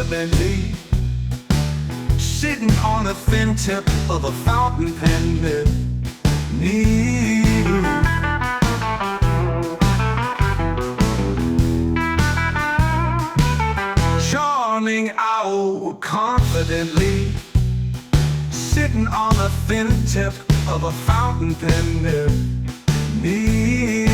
confidently, sitting on the thin tip of a fountain pen near. Charming owl, confidently, sitting on the thin tip of a fountain pen near me.